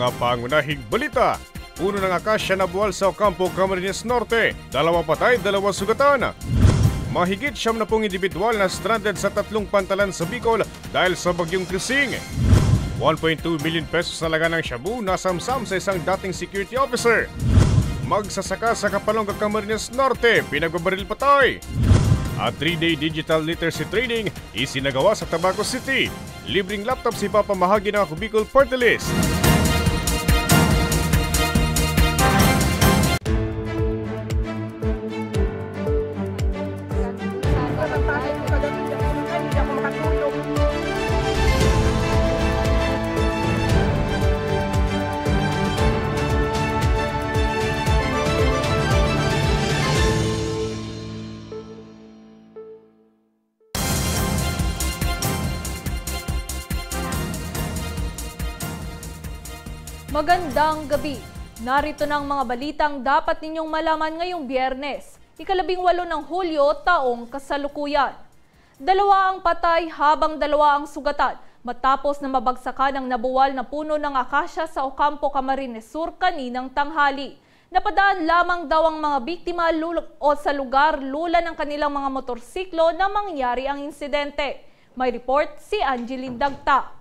Mga pangunahing balita. Puno ng akasya na buwal sa Ocampo, Camarines Norte. 2 patay, 2 sugatan. Mahigit 70 individual na stranded sa 3 pantalan sa Bicol dahil sa bagyong Krising. 1.2 million pesos talaga ng shabu na samsam sa isang dating security officer. Magsasaka sa Kapalonga, Camarines Norte, pinagbabaril patay. At 3-day digital literacy training isinagawa sa Tabaco City. Libreng laptop si papamahagi ng Ako Bicol Party List. Magandang gabi. Narito ng mga balitang dapat ninyong malaman ngayong Biyernes, ika-18 ng Hulyo, taong kasalukuyan. 2 ang patay habang 2 ang sugatan matapos na mabagsakan ang nabuwal na puno ng akasya sa Ocampo, Camarines Sur kaninang tanghali. Napadaan lamang daw ang mga biktima sa lugar lula ng kanilang mga motorsiklo na mangyari ang insidente. May report si Angeline Dagta.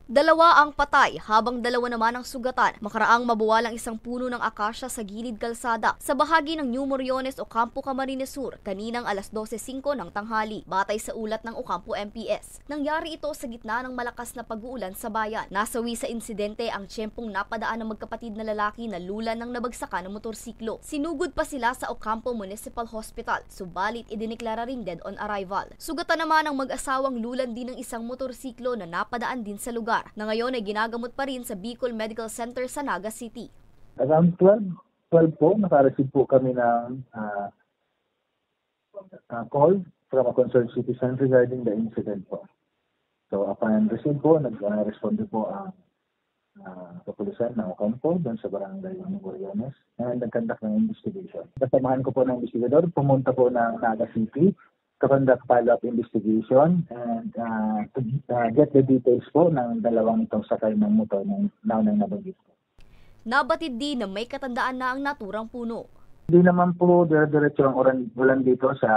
2 ang patay habang 2 naman ang sugatan makaraang mabuwal ang isang puno ng akasya sa gilid kalsada sa bahagi ng New Moriones, Ocampo, Camarines Sur kaninang alas 12:05 ng tanghali batay sa ulat ng Ocampo MPS. Nangyari ito sa gitna ng malakas na pag-uulan sa bayan. Nasawi sa insidente ang tiyempong napadaan ng magkapatid na lalaki na lula ng nabagsakan ng motorsiklo. Sinugod pa sila sa Ocampo Municipal Hospital, subalit idineklara ring dead on arrival. Sugatan naman ang mag-asawang lulan din ng isang motorsiklo na napadaan din sa lugar, na ngayon ay ginagamot pa rin sa Bicol Medical Center sa Naga City. Around 12 po, naka-receive po kami ng call from a concerned citizen regarding the incident po. So upon receive po, nag-respond po ang kapulisan ng Ocampo doon sa barangay ng Moriones and nag-conduct ng investigation. Kasamahan ko po ng investigador, pumunta po ng Naga City to conduct follow-up investigation and to get the details po ng 2 itong sakay ng motor ng naunang nabanggit po. Nabatid din na may katandaan na ang naturang puno. Hindi naman po diretso ang ulan dito sa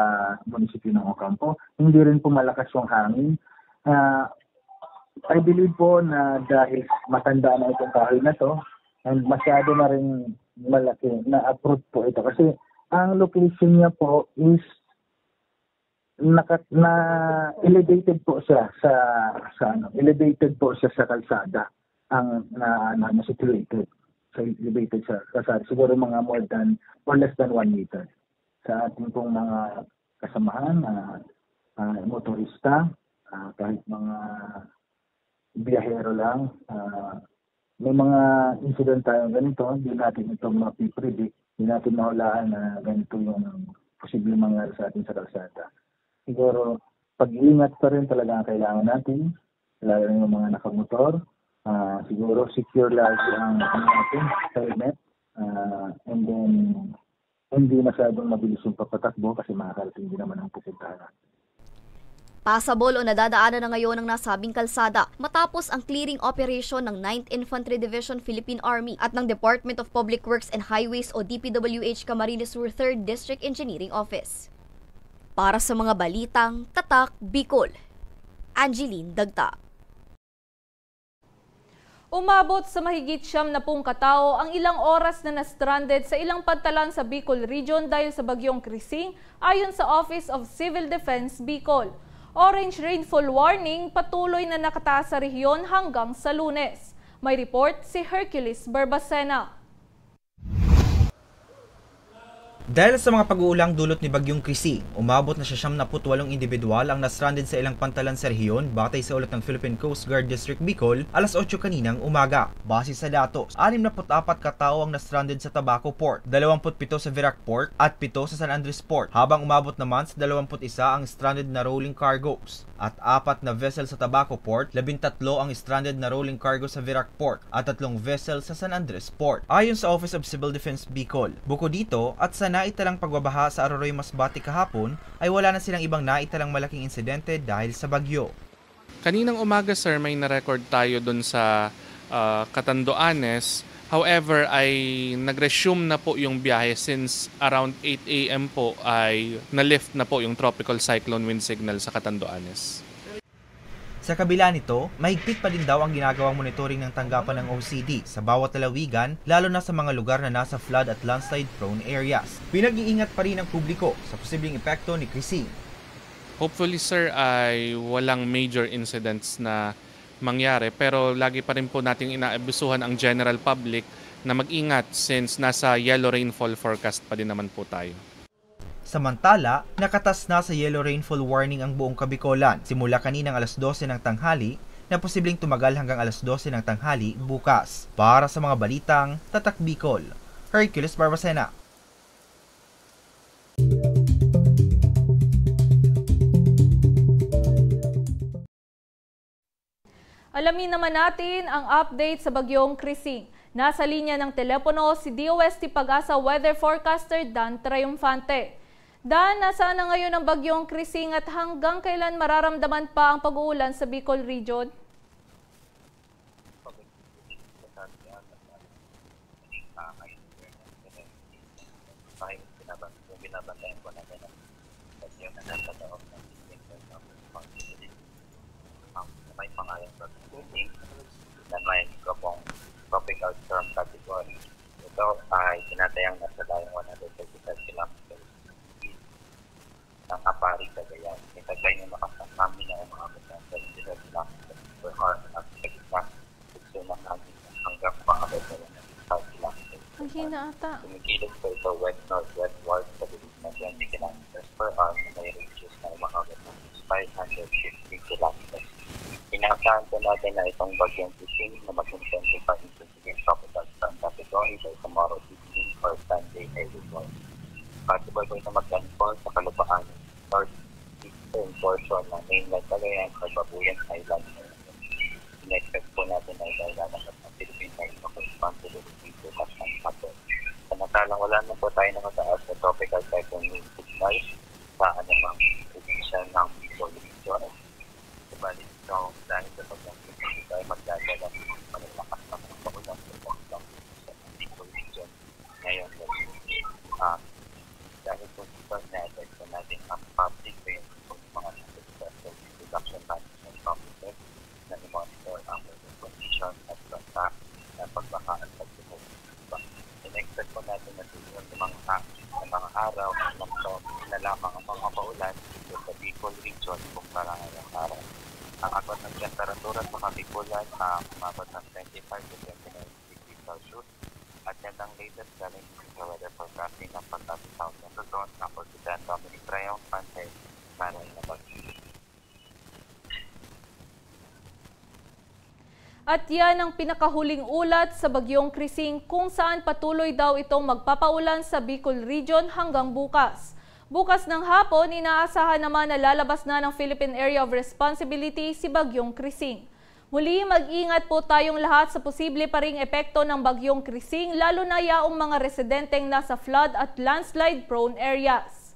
munisipyo ng Ocampo. Hindi rin po malakas yung hangin. I believe po na dahil matanda na itong kahoy na to and masyado na rin malaki na uproot po ito kasi ang location niya po is elevated po siya elevated po siya sa kalsada ang situated sa elevated sa kalsada siguro mga more than or less than 1 meter sa ating pong mga kasamahan motorista kahit mga biyahero lang may mga incident tayo ganito hindi natin ito mapipredict hindi natin mahulaan na ganito yung posibleng mangyari sa atin sa kalsada. Siguro, pag-iingat pa rin talaga ang kailangan natin, lalo ng mga nakamotor. Siguro, secure lagi ang ating helmet. And then, hindi masyadong mabilis yung papatakbo kasi makakarating din naman ang pupuntahan natin. Pasabol o nadadaanan na ngayon ang nasabing kalsada matapos ang clearing operation ng 9th Infantry Division Philippine Army at ng Department of Public Works and Highways o DPWH Camarines Sur 3rd District Engineering Office. Para sa mga balitang Tatak Bicol, Angeline Dagta. Umabot sa mahigit 70 katao ang ilang oras na na-stranded sa ilang pantalan sa Bicol Region dahil sa bagyong Krising ayon sa Office of Civil Defense Bicol. Orange rainfall warning patuloy na nakataas sa rehiyon hanggang sa Lunes. May report si Hercules Barbacena. Dahil sa mga pag-uulang dulot ni Bagyong Krising, umabot na 78 individual ang na-stranded sa ilang pantalan sa rehiyon batay sa ulat ng Philippine Coast Guard District Bicol alas 8 kaninang umaga. Base sa datos, 64 katao ang na-stranded sa Tabaco Port, 27 sa Virac Port at 7 sa San Andres Port, habang umabot naman sa 21 ang stranded na rolling cargoes at 4 na vessel sa Tabaco Port, 13 ang stranded na rolling cargo sa Virac Port at 3 vessel sa San Andres Port. Ayon sa Office of Civil Defense Bicol, bukod dito at sa naitalang pagbabaha sa Aroroy Masbate kahapon ay wala na silang ibang naitalang malaking insidente dahil sa bagyo. Kaninang umaga sir, may na-record tayo dun sa Catanduanes. However, ay nag-resume na po yung biyahe since around 8 a.m. po ay na-lift na po yung tropical cyclone wind signal sa Catanduanes. Sa kabila nito, mahigpit pa din daw ang ginagawang monitoring ng tanggapan ng OCD sa bawat lalawigan, lalo na sa mga lugar na nasa flood at landslide-prone areas. Pinag-iingat pa rin ang publiko sa posibleng epekto ni Chrissy. Hopefully sir ay walang major incidents na mangyari, pero lagi pa rin po nating inaabisuhan ang general public na mag-ingat since nasa yellow rainfall forecast pa din naman po tayo. Samantala, nakatas na sa yellow rainfall warning ang buong Kabicolan simula kaninang alas 12 ng tanghali na posibleng tumagal hanggang alas 12 ng tanghali bukas. Para sa mga balitang Tatak Bicol, Hercules Barbacena. Alamin naman natin ang update sa bagyong Chrissy. Nasa linya ng telepono si DOST Pag-asa weather forecaster Dan Triumphante. Dan, nasaan na ngayon ang bagyong Chrissy at hanggang kailan mararamdaman pa ang pag-uulan sa Bicol Region? May grupong tropical storm category. Ito ay tinatayang nasa layong 135 km ng Apari, Cagayan. Itaglay ng makasang namin na umabot ng 75 km per hour at sa susunod namin hanggang paabot na 105 km. Ang hina ata. Tumigilid po ito west-northwestward sa bilis na 20 km per hour na may ranges na umabot ng 550 km. Inaasahan po natin na itong bagyong Chrissy na mag-intensify into severe tropical storm category by tomorrow evening or Sunday early morning. Possible po ito mag-landfall sa kalupaan northeastern portion ng mainland Cagayan or Babuyan Island. In-expect po natin na ito ay lalabas ng Philippine Marine Responsibility bukas ng hapon. Samantalang wala na po tayo na mataas na tropical cyclone wind signal sa anumang probinsya ng Bicol Region. Subalit ito dahil sa pag-Chrissy ito ay magdadala ng malalakas na pagpakulang sa Bicol Region ngayon. Dahil po dito na-effect po natin ang public rin kung mga successful production management officers na i-monitor ang weather condition at basta na pagbakaan sa pagbubukas. In-expect po natin na susunod ng mga araw na lamang ang mga paulan dito sa Bicol Region kung maraming araw. Ang agot ng temperatura sa Kabicolan umabot ng 25 to 29 degrees Celsius at yan ang latest galing sa weather forecasting ng Pagkasi South na Luzon na President Dominic Triumphante para inabag. At yan ang pinakahuling ulat sa bagyong Chrissy kung saan patuloy daw itong magpapaulan sa Bicol Region hanggang bukas. Bukas ng hapon, inaasahan naman na lalabas na ng Philippine Area of Responsibility si bagyong Chrissy. Muli, mag-ingat po tayong lahat sa posible pa ring epekto ng bagyong Chrissy, lalo na yaong mga residenteng nasa flood at landslide-prone areas.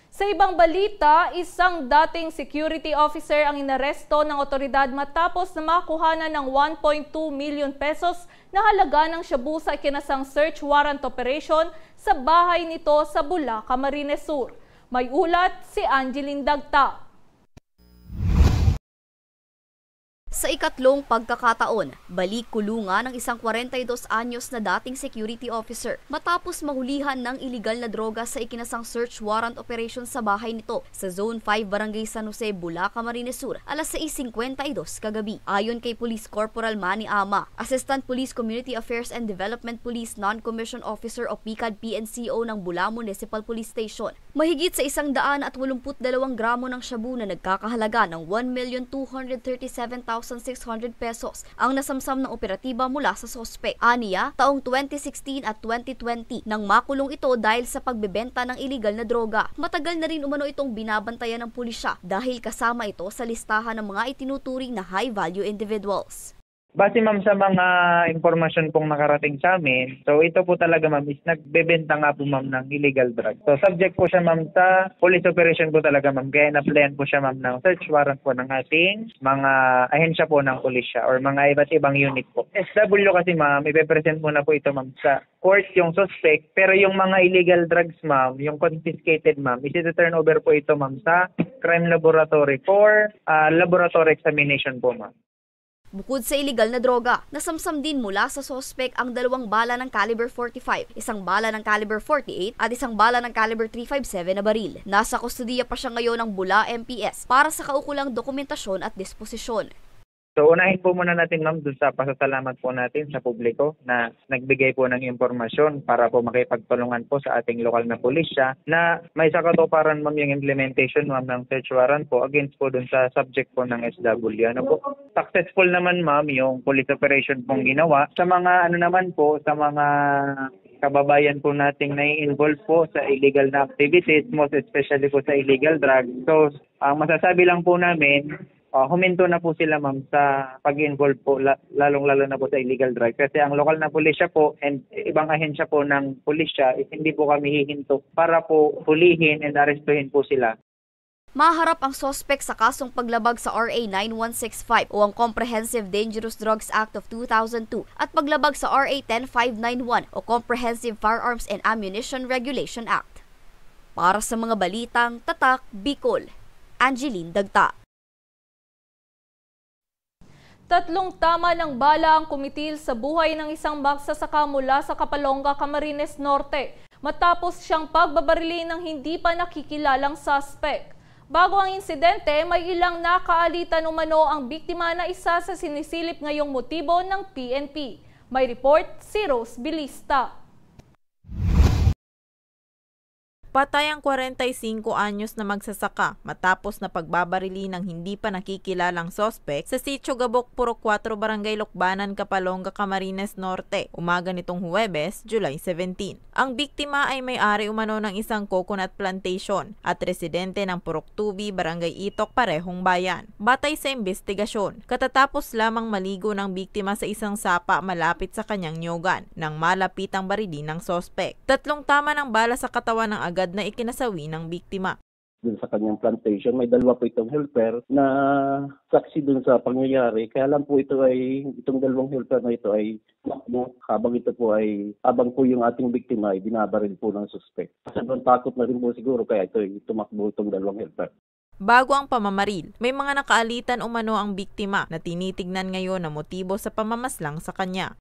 Sa ibang balita, isang dating security officer ang inaresto ng otoridad matapos na makuhanan ng 1.2 million pesos na halaga ng shabu sa ikinasang search warrant operation sa bahay nito sa Bulacan, Camarines Sur. May ulat si Angeline Dagta. Sa ikatlong pagkakataon, balik kulungan ng isang 42 anyos na dating security officer matapos mahulihan ng iligal na droga sa ikinasang search warrant operation sa bahay nito sa Zone 5 Barangay San Jose, Bulacan, Camarines Sur, alas 6:52 kagabi. Ayon kay Police Corporal Manny Ama, Assistant Police Community Affairs and Development Police Non-Commissioned Officer o PCAD PNCO ng Bulacan Municipal Police Station, mahigit sa 182 gramo ng shabu na nagkakahalaga ng 1,237,600 pesos ang nasamsam ng operatiba mula sa sospek. Aniya, taong 2016 at 2020 nang makulong ito dahil sa pagbebenta ng iligal na droga. Matagal na rin umano itong binabantayan ng pulisya dahil kasama ito sa listahan ng mga itinuturing na high-value individuals. Base ma'am sa mga impormasyon pong nakarating sa amin, so ito po talaga ma'am is nagbebenta nga po ma'am ng illegal drugs. So subject po siya ma'am sa police operation po talaga ma'am, kaya na-applyan po siya ma'am ng search warrant po ng ating mga ahensya po ng pulisya or mga iba't ibang unit po. SW kasi ma'am, ipepresent mo na po ito ma'am sa court yung suspect, pero yung mga illegal drugs ma'am, yung confiscated ma'am, isi-turn over po ito ma'am sa crime laboratory for laboratory examination po ma'am. Bukod sa iligal na droga, nasamsam din mula sa sospek ang 2 bala ng caliber 45, 1 bala ng caliber 48 at 1 bala ng caliber 357 na baril. Nasa kustudiya pa siya ngayon ng Bula MPS para sa kaukulang dokumentasyon at disposisyon. So unahin po muna natin ma'am doon sa pasasalamat po natin sa publiko na nagbigay po ng impormasyon para po makipagtulungan po sa ating lokal na pulisya na may sakatuparan ma'am yung implementation ma'am ng search warrant po against po doon sa subject po ng SW. Ano po? Successful naman ma'am yung police operation pong ginawa. Sa mga sa mga kababayan po nating nai-involve po sa illegal na activities, most especially po sa illegal drugs. So ang masasabi lang po namin, huminto na po sila ma'am sa pag-involve po lalong-lalo na po sa illegal drugs kasi ang lokal na pulisya po and ibang ahensya po ng pulisya is hindi po kami hihinto para po hulihin and arestuhin po sila. Maharap ang sospek sa kasong paglabag sa RA 9165 o ang Comprehensive Dangerous Drugs Act of 2002 at paglabag sa RA 10591 o Comprehensive Firearms and Ammunition Regulation Act. Para sa mga balitang Tatak, Bicol, Angeline Dagta. 3 tama ng bala ang kumitil sa buhay ng isang magsasaka mula sa Kapalonga, Camarines Norte matapos siyang pagbabarili ng hindi pa nakikilalang suspect. Bago ang insidente, may ilang nakaalitan umano ang biktima na isa sa sinisilip ngayong motibo ng PNP. May report si Rose Bilista. Patay ang 45 anyos na magsasaka matapos na pagbabarili ng hindi pa nakikilalang sospek sa Sitio Gabok, Purok 4, Barangay Lukbanan, Kapalonga, Camarines Norte, umaga nitong Huwebes, July 17. Ang biktima ay may-ari umano ng isang coconut plantation at residente ng Purok 2B, Barangay Itok, parehong bayan. Batay sa investigasyon, katatapos lamang maligo ng biktima sa isang sapa malapit sa kanyang nyogan nang malapit ang barili ng sospek. 3 tama ng bala sa katawan ng agad na ikinasawi ng biktima. Dun sa kanyang plantation, may 2 po itong helper na saksi dun sa pangyayari. Kaya lang po itong 2 helper na ito ay habang po yung ating biktima ay binabaril po ng suspect. Sobrang takot na rin po siguro kaya ito tumakbo itong 2 helper. Bago ang pamamaril, may mga nakaalitan umano ang biktima na tinitignan ngayon na motibo sa pamamaslang sa kanya.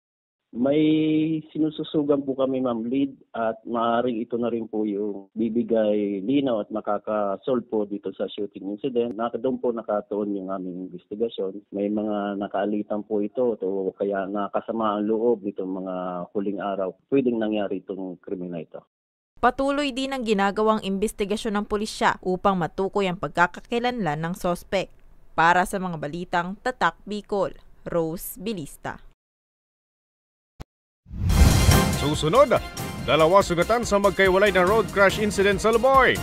May sinususugan po kami ma'am lead at maaaring ito na rin po yung bibigay linaw at makaka-solve po dito sa shooting incident. Doon po nakatuon yung aming investigasyon. May mga nakaalitan po ito kaya nakasama ang loob itong mga huling araw. Pwedeng nangyari itong krimen na ito. Patuloy din ang ginagawang investigasyon ng pulisya upang matukoy ang pagkakakilanlan ng sospek. Para sa mga balitang Tatak, Bicol, Rose Bilista. Susunod, 2 sugatan sa magkaiwalay na road crash incident sa Albay.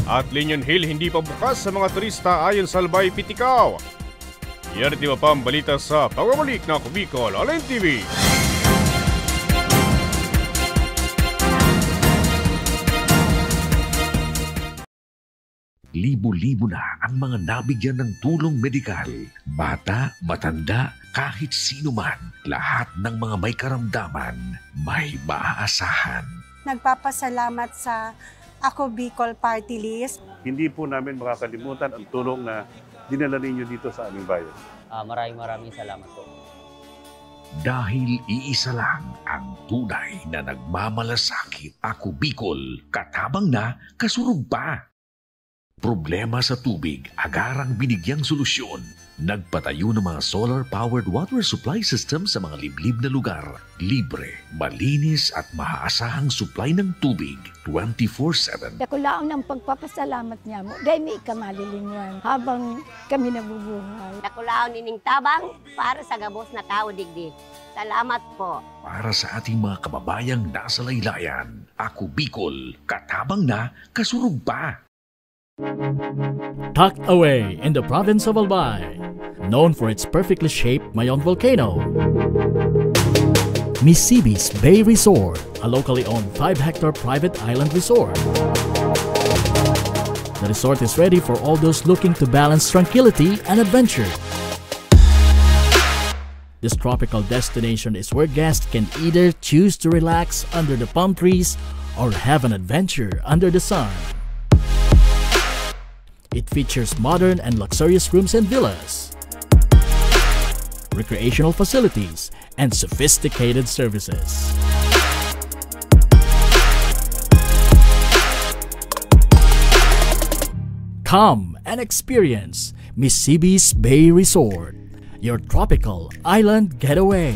At Linion Hill hindi pa bukas sa mga turista ayon sa Albay, Pitikaw. Yardi pa ang balita sa pagbabalik na Bicol Online TV. Libo-libo na ang mga nabigyan ng tulong medikal. Bata, matanda, kahit sino man, lahat ng mga may karamdaman, may maaasahan. Nagpapasalamat sa Ako Bicol Party List. Hindi po namin makakalimutan ang tulong na dinala ninyo dito sa aming bayan. Maraming salamat po. Dahil iisa lang ang tunay na nagmamalasakit. Ako Bicol, katabang na, kasurog pa. Problema sa tubig, agarang binigyang solusyon. Nagpatayo ng mga solar-powered water supply system sa mga liblib na lugar. Libre, malinis at maaasahang supply ng tubig 24/7. Ako lang ng pagpapasalamat niya mo. Dahil may kamalilingan habang kami nabubuhay. Ako lang nining tabang para sa gabos na tao digdi. Salamat po. Para sa ating mga kababayang nasa laylayan, Ako Bicol, katabang na, kasurog pa. Tucked away in the province of Albay, known for its perfectly shaped Mayon volcano, Misibis Bay Resort, a locally owned 5-hectare private island resort. The resort is ready for all those looking to balance tranquility and adventure. This tropical destination is where guests can either choose to relax under the palm trees or have an adventure under the sun. It features modern and luxurious rooms and villas, recreational facilities, and sophisticated services. Come and experience Misibis Bay Resort, your tropical island getaway.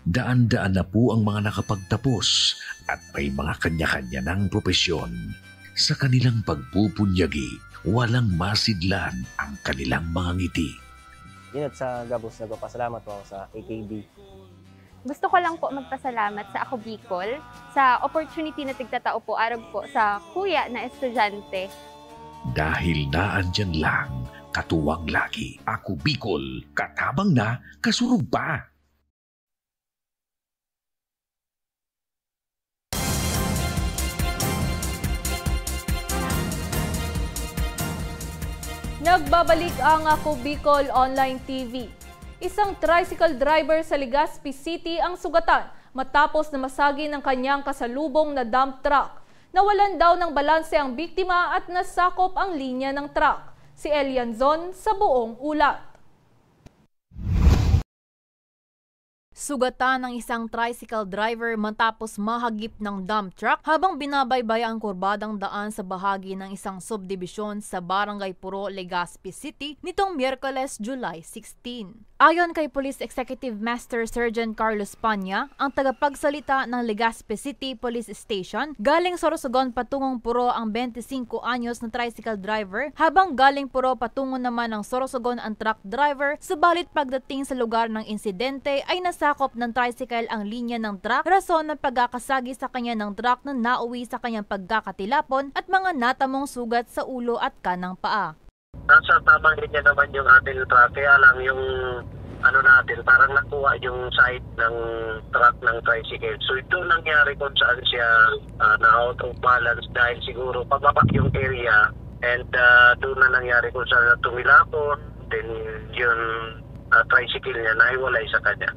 Daan-daan na po ang mga nakapagtapos at may mga kanya-kanya ng propesyon. Sa kanilang pagpupunyagi, walang masidlan ang kanilang mga ngiti. Yun at sa Gabos, nagpapasalamat po ako sa AKB. Gusto ko lang po magpasalamat sa Ako Bicol sa opportunity na tigtatao po araw po sa kuya na estudyante. Dahil naandyan lang, katuwang lagi. Ako Bicol, katabang na, kasurog pa. Nagbabalik ang Ako Bicol Online TV. Isang tricycle driver sa Legazpi City ang sugatan matapos na masagi ng kanyang kasalubong na dump truck. Nawalan daw ng balanse ang biktima at nasakop ang linya ng truck. Si Elian Zon sa buong ulat. Sugatan ng isang tricycle driver matapos mahagip ng dump truck habang binabaybay ang kurbadang daan sa bahagi ng isang subdivision sa Barangay Puro, Legazpi City nitong Miyerkules, July 16. Ayon kay Police Executive Master Sergeant Carlos Panya, ang tagapagsalita ng Legazpi City Police Station, galing Sorsogon patungong Puro ang 25 anyos na tricycle driver, habang galing Puro patungo naman ng Sorsogon ang truck driver, subalit pagdating sa lugar ng insidente ay nasakop ng tricycle ang linya ng truck, rason ng pagkakasagi sa kanya ng truck na nauwi sa kanyang pagkakatilapon at mga natamong sugat sa ulo at kanang paa. Nasa tamang linya naman yung ating truck, kaya lang yung natin, parang nakuha yung side ng truck ng tricycle. So ito nangyari kung saan siya na out of balance dahil siguro pababa yung area and doon na nangyari kung saan tumilapon, then yung tricycle niya naiwalay sa kanya.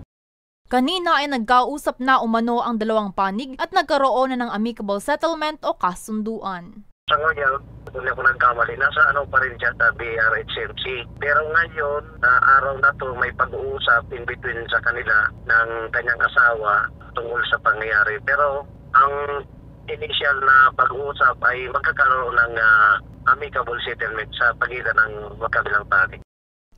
Kanina ay nagkausap na umano ang dalawang panig at nagkaroon na ng amicable settlement o kasunduan. Sa ngayon, kung ako nagkamali, nasa pa rin siya sa BRHMC. Pero ngayon, araw na to may pag-uusap in between sa kanila ng kanyang asawa tungkol sa pangyayari. Pero ang initial na pag-uusap ay magkakaroon ng amicable settlement sa pagitan ng magkabilang panig.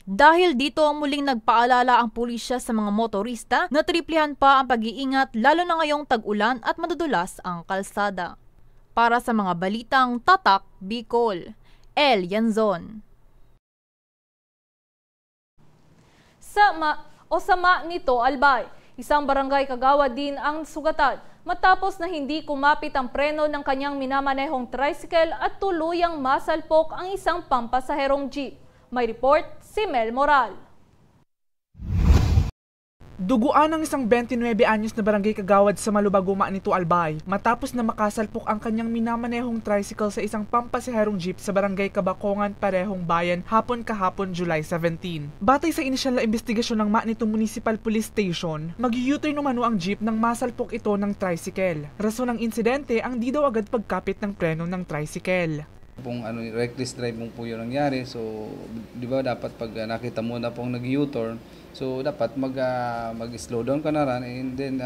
Dahil dito muling nagpaalala ang pulisya sa mga motorista na triplihan pa ang pag-iingat lalo na ngayong tag-ulan at madudulas ang kalsada. Para sa mga balitang Tatak Bicol, Elian Zon. Sama nito Albay, isang barangay kagawad din ang sugatan matapos na hindi kumapit ang preno ng kanyang minamanehong tricycle at tuluyang masalpok ang isang pampasaherong jeep. May report si Mel Moral. Duguan ng isang 29 anyos na barangay kagawad sa Malubaguma nito Albay matapos na makasalpok ang kanyang minamanehong tricycle sa isang pampasaherong jeep sa barangay Kabakongan, Parehong Bayan hapon kahapon July 17. Batay sa inisyal na investigasyon ng Manito Municipal Police Station, mag-u-turn umano ang jeep nang masalpok ito ng tricycle. Rason ng insidente ang di daw agad pagkapit ng preno ng tricycle. Reckless drive po yung nangyari, so di ba dapat pag nakita mo na pong nag-u-turn, so dapat mag-slow down ka na rin and then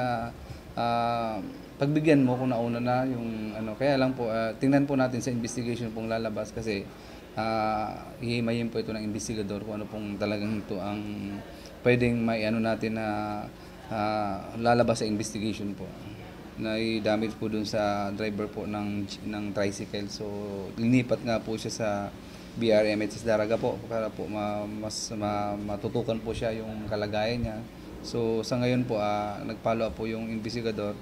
pagbigyan mo kung nauna na yung kaya lang po tingnan po natin sa investigation pong lalabas kasi hihimayin po ito ng investigador kung ano pong talagang ito ang pwedeng may natin na lalabas sa investigation po. Na-damage po dun sa driver po ng tricycle. So, linipat nga po siya sa BRMHS Daraga po para po mas matutukan po siya yung kalagayan niya So sa ngayon po, nag-follow up po yung investigador,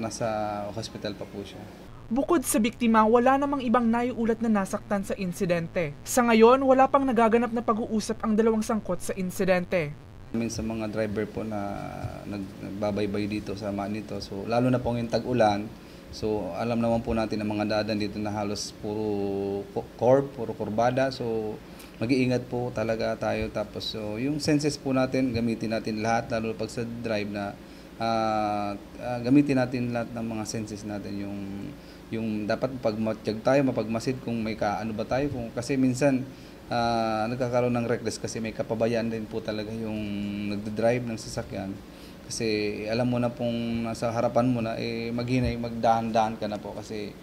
nasa hospital pa po siya. Bukod sa biktima, wala namang ibang naiulat na nasaktan sa insidente. Sa ngayon, wala pang nagaganap na pag-uusap ang dalawang sangkot sa insidente. Sa mga driver po na nagbabaybay dito sa Manito, so lalo na po yung tag-ulan, so alam naman po natin ang mga dadan dito na halos puro kurbada, so mag-iingat po talaga tayo. Tapos so, yung senses po natin, gamitin natin lahat, lalo pag sa drive na gamitin natin lahat ng mga senses natin, yung dapat pagmatyag tayo, mapagmasid kung may kaano ba tayo, kasi minsan nagkakaroon ng reckless kasi may kapabayaan din po talaga yung nagdadrive ng sasakyan, kasi alam mo na pong nasa harapan mo na maghinay, magdahan-dahan ka na po, kasi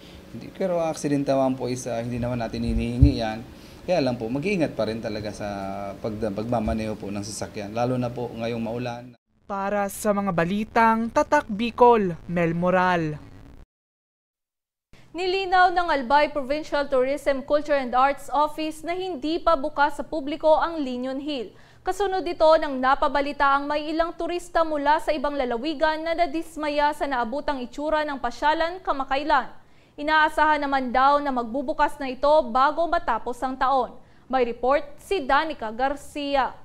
pero aksidentawan po hindi naman natin hinihingi yan, kaya lang po mag-iingat pa rin talaga sa pagmamaneho po ng sasakyan, lalo na po ngayong maulan. Para sa mga balitang Tatak Bicol, Mel Moral. Nilinaw ng Albay Provincial Tourism, Culture and Arts Office na hindi pa bukas sa publiko ang Linion Hill. Kasunod ito nang napabalita ang may ilang turista mula sa ibang lalawigan na nadismaya sa naabutang itsura ng pasyalan kamakailan. Inaasahan naman daw na magbubukas na ito bago matapos ang taon. May report si Danica Garcia.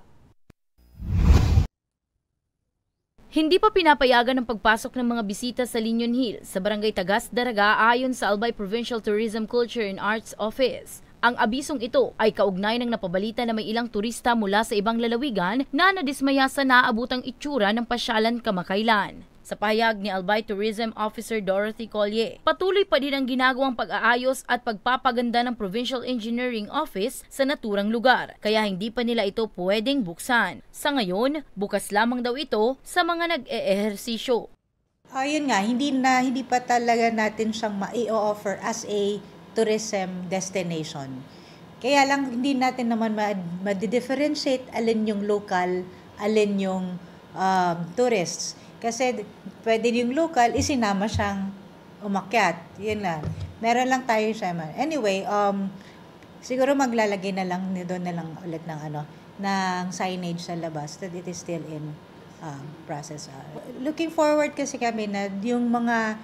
Hindi pa pinapayagan ang pagpasok ng mga bisita sa Linion Hill sa Barangay Tagas Daraga ayon sa Albay Provincial Tourism, Culture and Arts Office. Ang abisong ito ay kaugnay ng napabalita na may ilang turista mula sa ibang lalawigan na nadismaya sa naabutang itsura ng pasyalan kamakailan. Sa pahayag ni Albay Tourism Officer Dorothy Collier, patuloy pa din ang ginagawang pag-aayos at pagpapaganda ng Provincial Engineering Office sa naturang lugar, kaya hindi pa nila ito pwedeng buksan. Sa ngayon, bukas lamang daw ito sa mga nag-eehersisyo. Ayun nga, hindi pa talaga natin siyang ma-i-offer as a tourism destination. Kaya lang hindi natin naman ma-differentiate alin yung local, alin yung tourists. Kasi pwede yung local, isinama siyang umakyat. Yun lang. Meron lang tayo siya. Anyway, siguro maglalagay na lang, doon na lang ulit ng signage sa labas that it is still in process. Looking forward kasi kami na yung mga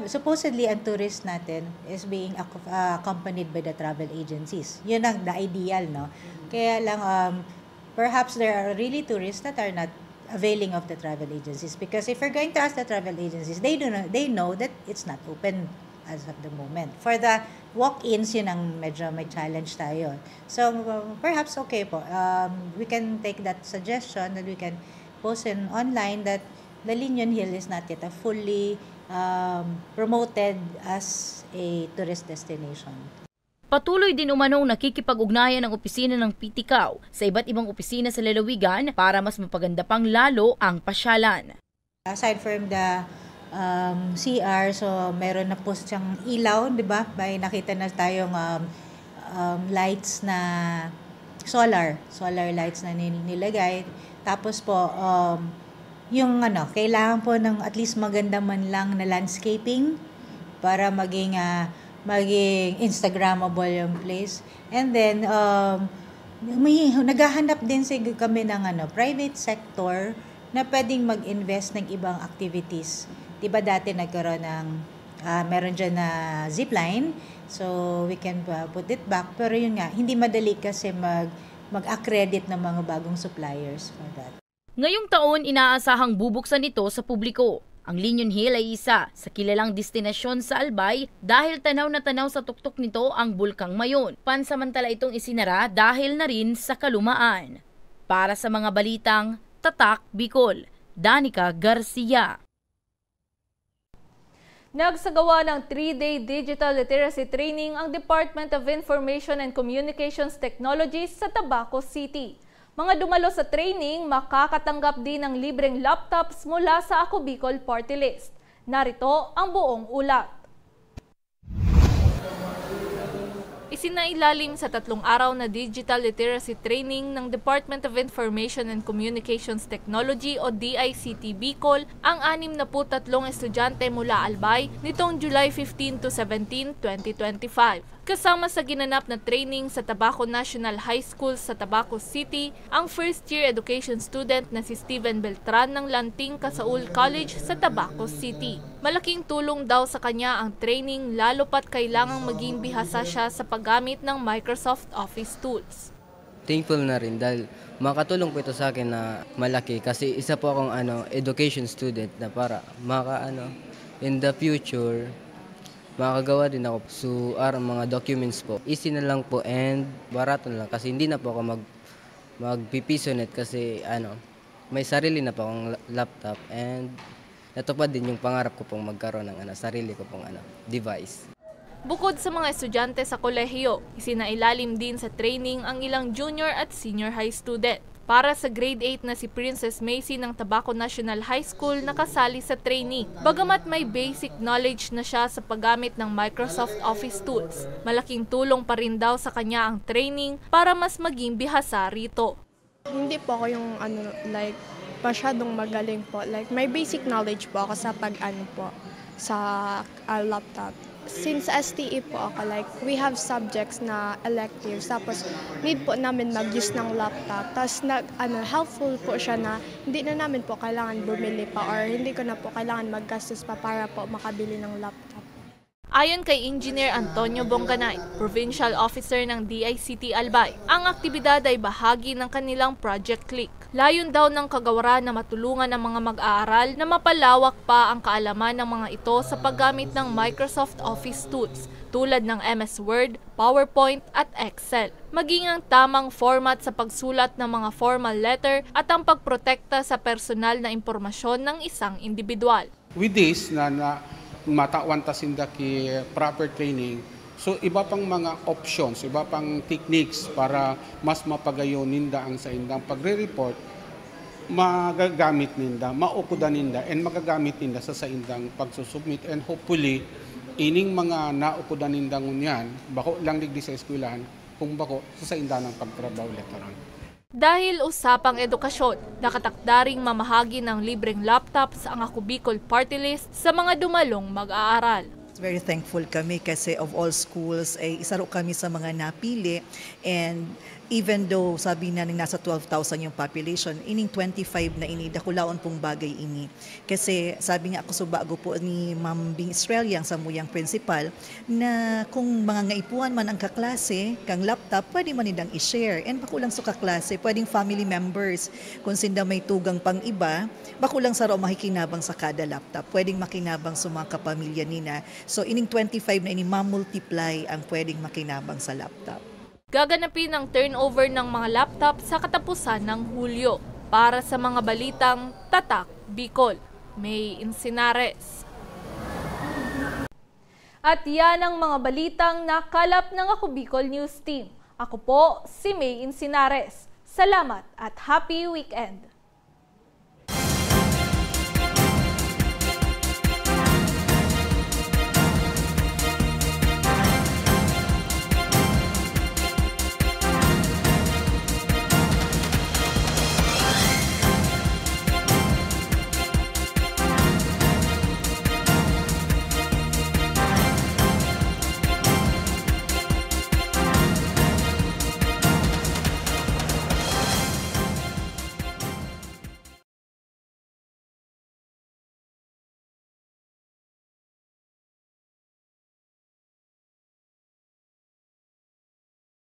supposedly ang tourist natin is being accompanied by the travel agencies. Yun ang the ideal, no? Kaya lang, perhaps there are really tourists that are not availing of the travel agencies, because if you're going to ask the travel agencies, they know that it's not open as of the moment. For the walk-ins, yun ang medyo may challenge tayo. So perhaps okay po, we can take that suggestion that we can post online that the Linion Hill is not yet a fully promoted as a tourist destination. Patuloy din umanong nakikipag-ugnayan ng opisina ng PTCAO sa iba't ibang opisina sa lalawigan para mas mapaganda pang lalo ang pasyalan. Aside from the CR, so meron na po siyang ilaw, di ba? May nakita na tayong lights na solar lights na nilagay. Tapos po, yung kailangan po ng at least maganda man lang na landscaping para maging Instagrammable yung place. And then, naghahanap din kami ng private sector na pwedeng mag-invest ng ibang activities. Diba dati nagkaroon ng, meron dyan na zipline, so we can put it back. Pero yun nga, hindi madali kasi mag-accredit ng mga bagong suppliers for that. Ngayong taon, inaasahang bubuksan ito sa publiko. Ang Linion Hill ay isa sa kilalang destinasyon sa Albay dahil tanaw na tanaw sa tuktok nito ang Bulkang Mayon. Pansamantala itong isinara dahil na rin sa kalumaan. Para sa mga balitang Tatak Bicol, Danica Garcia. Nagsagawa ng 3-day digital literacy training ang Department of Information and Communications Technology sa Tabaco City. Mga dumalo sa training, makakatanggap din ng libreng laptops mula sa Ako Bicol Party List. Narito ang buong ulat. Isinailalim sa 3 araw na digital literacy training ng Department of Information and Communications Technology o DICT Bicol ang 63 estudyante mula Albay nitong July 15 to 17, 2025. Kasama sa ginanap na training sa Tabaco National High School sa Tabaco City, ang first-year education student na si Steven Beltran ng Lanting Casaul College sa Tabaco City. Malaking tulong daw sa kanya ang training lalo pat kailangang maging bihasa siya sa paggamit ng Microsoft Office tools. Thankful na rin dahil makatulong po ito sa akin na malaki kasi isa po akong education student na para in the future makakagawa din ako mga documents po. Easy na lang po and barato na lang kasi hindi na po ako magpipiso net kasi may sarili na po akong laptop and natupad din yung pangarap ko pong magkaroon ng sarili ko pong device. Bukod sa mga estudyante sa kolehiyo, isinailalim din sa training ang ilang junior at senior high student. Para sa grade 8 na si Princess Macy ng Tabaco National High School nakasali sa training. Bagamat may basic knowledge na siya sa paggamit ng Microsoft Office tools, malaking tulong pa rin daw sa kanya ang training para mas maging bihasa rito. Hindi po ako yung masyadong magaling po. May basic knowledge po ako sa sa laptop. Since STE po ako, we have subjects na electives, tapos need po namin mag-use ng laptop. Tapos helpful po siya na hindi na namin po kailangan bumili pa or hindi ko na po kailangan maggastos pa para po makabili ng laptop. Ayon kay Engineer Antonio Bonganay, Provincial Officer ng DICT Albay, ang aktibidad ay bahagi ng kanilang Project Click. Layon daw ng kagawaran na matulungan ang mga mag-aaral na mapalawak pa ang kaalaman ng mga ito sa paggamit ng Microsoft Office tools tulad ng MS Word, PowerPoint at Excel. Maging ang tamang format sa pagsulat ng mga formal letter at ang pagprotekta sa personal na impormasyon ng isang individual. With this, matawan ta sinda ki proper training. So iba pang mga options, iba pang techniques para mas mapagayon ninda ang sa indang pagre-report, magagamit ninda, maukudan ninda, and magagamit ninda sa indang pagsusubmit. And hopefully, ining mga naukudan ninda ngunyan, bako lang digdi sa eskwelahan, kung bako sa indang ng pagtrabaho literal. Dahil usapang edukasyon, nakatakdaring mamahagi ng libreng laptops ang Ako Bicol Party List sa mga dumalong mag-aaral. Very thankful kami kasi of all schools ay isa ro kami sa mga napili, and even though sabi na nasa 12,000 yung population, ining 25 na ini dakulaon pong bagay ini. Kasi sabi nga ako so bago po ni Ma'am Bing Israel yang samuyang principal na kung mga ngaipuan man ang kaklase, kang laptop, pwede man nidang i-share. And bakulang sa kaklase, pwedeng family members. Kung sinda may tugang pang iba, bakulang sa ro makikinabang sa kada laptop. Pwedeng makinabang sa mga kapamilya nina. So ining 25 na ini ma-multiply ang pwedeng makinabang sa laptop. Gaganapin ang turnover ng mga laptop sa katapusan ng Hulyo. Para sa mga balitang Tatak Bicol, May Insinares. At yan ang mga balitang nakalap ng Ako Bicol News Team. Ako po si May Insinares. Salamat at happy weekend!